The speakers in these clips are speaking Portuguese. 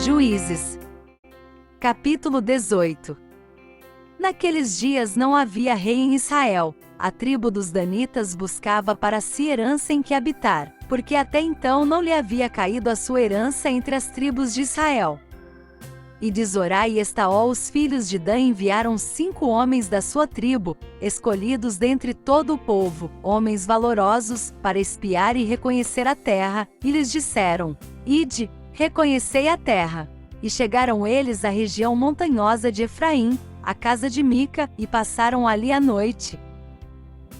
Juízes. Capítulo 18. Naqueles dias não havia rei em Israel. A tribo dos danitas buscava para si herança em que habitar, porque até então não lhe havia caído a sua herança entre as tribos de Israel. E de Zorá e Estaol os filhos de Dan enviaram 5 homens da sua tribo, escolhidos dentre todo o povo, homens valorosos, para espiar e reconhecer a terra, e lhes disseram: Ide, reconhecei a terra. E chegaram eles à região montanhosa de Efraim, à casa de Mica, e passaram ali a noite.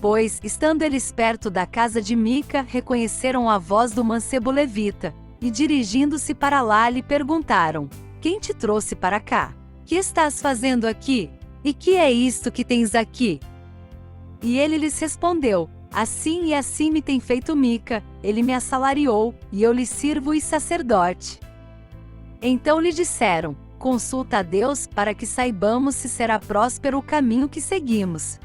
Pois, estando eles perto da casa de Mica, reconheceram a voz do mancebo levita, e dirigindo-se para lá lhe perguntaram: Quem te trouxe para cá? Que estás fazendo aqui? E que é isto que tens aqui? E ele lhes respondeu: Assim e assim me tem feito Mica, ele me assalariou, e eu lhe sirvo e sacerdote. Então lhe disseram: Consulta a Deus, para que saibamos se será próspero o caminho que seguimos.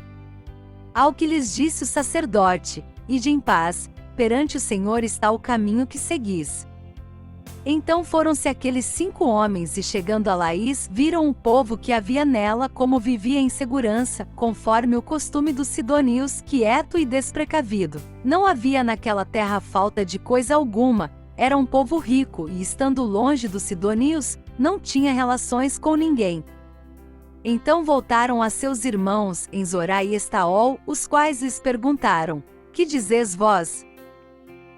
Ao que lhes disse o sacerdote: Ide em paz, perante o Senhor está o caminho que seguis. Então foram-se aqueles 5 homens e chegando a Laís viram o povo que havia nela como vivia em segurança, conforme o costume dos sidônios, quieto e desprecavido. Não havia naquela terra falta de coisa alguma, era um povo rico e estando longe dos sidônios, não tinha relações com ninguém. Então voltaram a seus irmãos em Zorá e Estaol, os quais lhes perguntaram: Que dizes vós?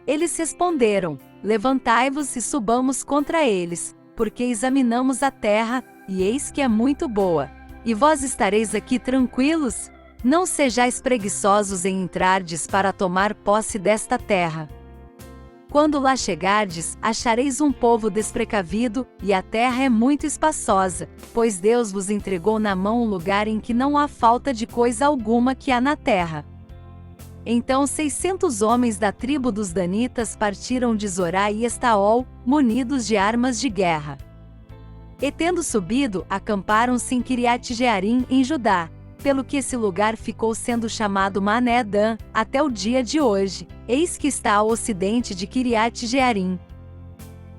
Eles responderam: Levantai-vos e subamos contra eles, porque examinamos a terra, e eis que é muito boa. E vós estareis aqui tranquilos? Não sejais preguiçosos em entrardes para tomar posse desta terra. Quando lá chegardes, achareis um povo desprecavido, e a terra é muito espaçosa, pois Deus vos entregou na mão um lugar em que não há falta de coisa alguma que há na terra. Então 600 homens da tribo dos danitas partiram de Zorá e Estaol, munidos de armas de guerra. E tendo subido, acamparam-se em Quiriate-Jearim, em Judá, pelo que esse lugar ficou sendo chamado Mané-Dan, até o dia de hoje, eis que está ao ocidente de Quiriate-Jearim.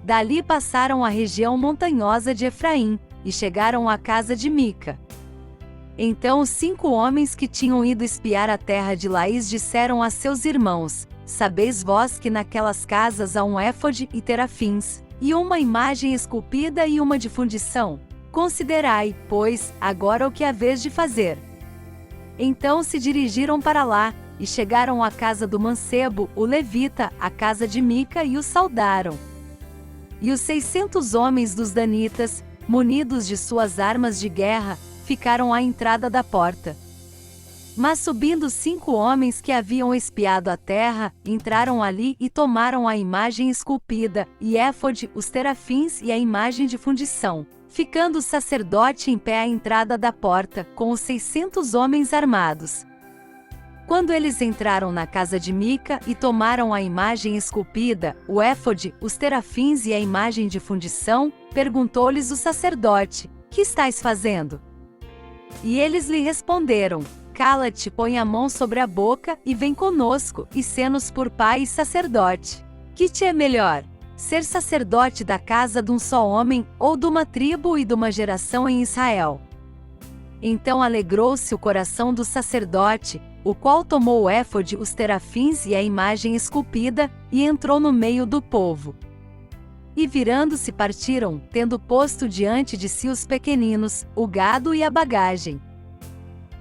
Dali passaram a região montanhosa de Efraim, e chegaram à casa de Mica. Então os 5 homens que tinham ido espiar a terra de Laís disseram a seus irmãos: Sabeis vós que naquelas casas há um éfode e terafins, e uma imagem esculpida e uma de fundição? Considerai, pois, agora o que haveis de fazer. Então se dirigiram para lá, e chegaram à casa do mancebo, o levita, à casa de Mica, e o saudaram. E os 600 homens dos danitas, munidos de suas armas de guerra, ficaram à entrada da porta. Mas subindo 5 homens que haviam espiado a terra, entraram ali e tomaram a imagem esculpida, e éfode, os terafins e a imagem de fundição, ficando o sacerdote em pé à entrada da porta, com os 600 homens armados. Quando eles entraram na casa de Mica e tomaram a imagem esculpida, o éfode, os terafins e a imagem de fundição, perguntou-lhes o sacerdote: Que estáis fazendo? E eles lhe responderam: Cala-te, põe a mão sobre a boca, e vem conosco, e sê-nos por pai e sacerdote. Que te é melhor? Ser sacerdote da casa de um só homem, ou de uma tribo e de uma geração em Israel? Então alegrou-se o coração do sacerdote, o qual tomou o éfode, os terafins e a imagem esculpida, e entrou no meio do povo. E virando-se partiram, tendo posto diante de si os pequeninos, o gado e a bagagem.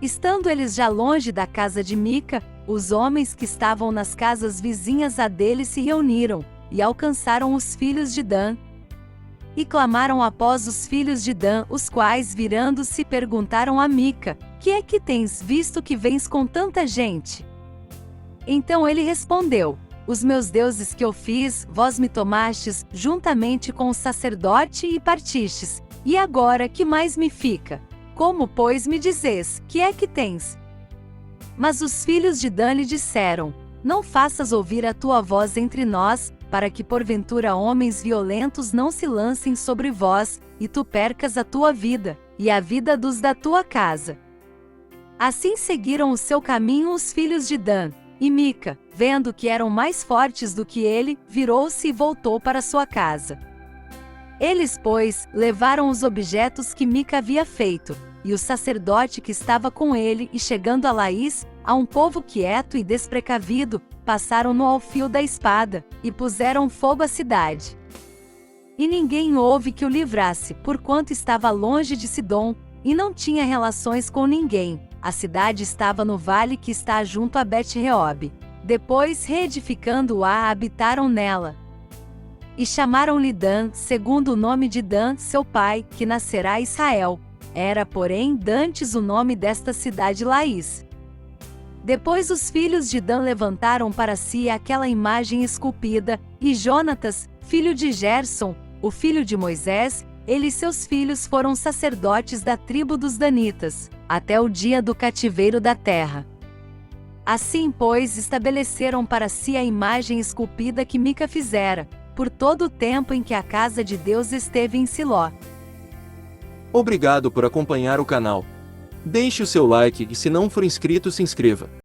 Estando eles já longe da casa de Mica, os homens que estavam nas casas vizinhas a dele se reuniram, e alcançaram os filhos de Dan. E clamaram após os filhos de Dan, os quais, virando-se, perguntaram a Mica: Que é que tens visto que vens com tanta gente? Então ele respondeu: Os meus deuses que eu fiz, vós me tomastes, juntamente com o sacerdote, e partistes. E agora que mais me fica? Como, pois, me dizes: Que é que tens? Mas os filhos de Dan lhe disseram: Não faças ouvir a tua voz entre nós, para que porventura homens violentos não se lancem sobre vós, e tu percas a tua vida, e a vida dos da tua casa. Assim seguiram o seu caminho os filhos de Dan. E Mica, vendo que eram mais fortes do que ele, virou-se e voltou para sua casa. Eles, pois, levaram os objetos que Mica havia feito, e o sacerdote que estava com ele, e chegando a Laís, a um povo quieto e desprecavido, passaram-no ao fio da espada, e puseram fogo à cidade. E ninguém houve que o livrasse, porquanto estava longe de Sidom, e não tinha relações com ninguém. A cidade estava no vale que está junto a Bet-Reob. Depois, reedificando-a, habitaram nela. E chamaram-lhe Dan, segundo o nome de Dan, seu pai, que nascerá Israel. Era, porém, dantes o nome desta cidade Laís. Depois os filhos de Dan levantaram para si aquela imagem esculpida, e Jonatas, filho de Gerson, o filho de Moisés, ele e seus filhos foram sacerdotes da tribo dos Danitas, até o dia do cativeiro da terra. Assim, pois, estabeleceram para si a imagem esculpida que Mica fizera, por todo o tempo em que a casa de Deus esteve em Siló. Obrigado por acompanhar o canal. Deixe o seu like e se não for inscrito, se inscreva.